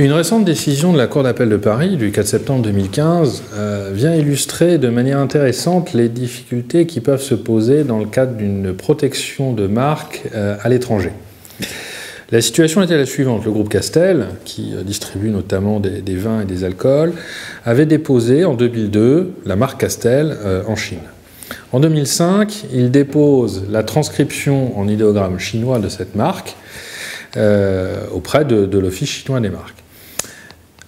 Une récente décision de la Cour d'appel de Paris du 4 septembre 2015 vient illustrer de manière intéressante les difficultés qui peuvent se poser dans le cadre d'une protection de marque à l'étranger. La situation était la suivante. Le groupe Castel, qui distribue notamment des vins et des alcools, avait déposé en 2002 la marque Castel en Chine. En 2005, il dépose la transcription en idéogramme chinois de cette marque auprès de l'Office chinois des marques.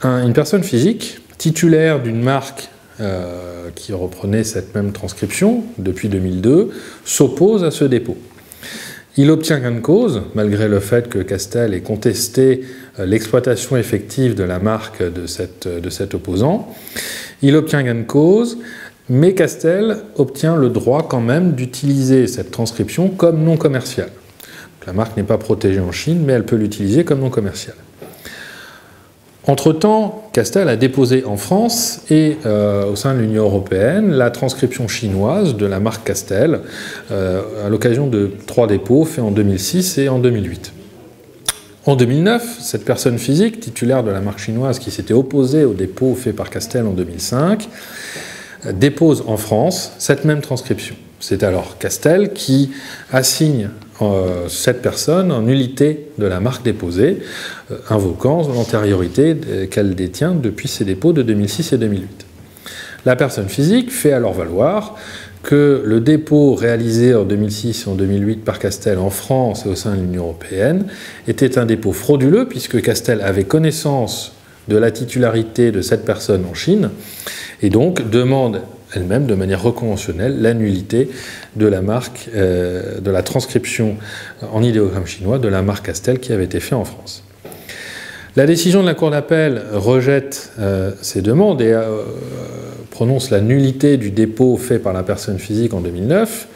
Une personne physique, titulaire d'une marque qui reprenait cette même transcription depuis 2002, s'oppose à ce dépôt. Il obtient gain de cause, malgré le fait que Castel ait contesté l'exploitation effective de la marque de cet opposant. Il obtient gain de cause, mais Castel obtient le droit quand même d'utiliser cette transcription comme non commerciale. La marque n'est pas protégée en Chine, mais elle peut l'utiliser comme non commerciale. Entre-temps, Castel a déposé en France et au sein de l'Union européenne la transcription chinoise de la marque Castel à l'occasion de 3 dépôts faits en 2006 et en 2008. En 2009, cette personne physique titulaire de la marque chinoise qui s'était opposée au dépôt fait par Castel en 2005 dépose en France cette même transcription. C'est alors Castel qui assigne cette personne en nullité de la marque déposée, invoquant l'antériorité qu'elle détient depuis ses dépôts de 2006 et 2008. La personne physique fait alors valoir que le dépôt réalisé en 2006 et en 2008 par Castel en France et au sein de l'Union européenne était un dépôt frauduleux puisque Castel avait connaissance de la titularité de cette personne en Chine et donc demande elle-même, de manière reconventionnelle, la nullité de la marque, de la transcription en idéogramme chinois de la marque Castel qui avait été faite en France. La décision de la Cour d'appel rejette ces demandes et prononce la nullité du dépôt fait par la personne physique en 2009.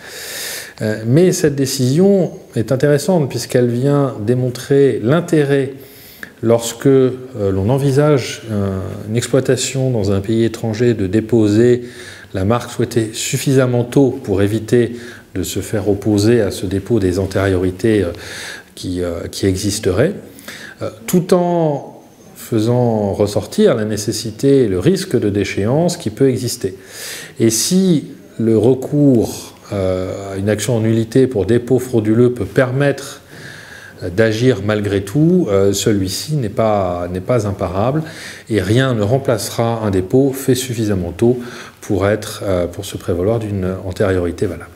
Mais cette décision est intéressante puisqu'elle vient démontrer l'intérêt lorsque l'on envisage une exploitation dans un pays étranger de déposer la marque souhaitée suffisamment tôt pour éviter de se faire opposer à ce dépôt des antériorités qui existeraient, tout en faisant ressortir la nécessité et le risque de déchéance qui peut exister. Et si le recours à une action en nullité pour dépôt frauduleux peut permettre d'agir malgré tout, celui-ci n'est pas imparable et rien ne remplacera un dépôt fait suffisamment tôt pour se prévaloir d'une antériorité valable.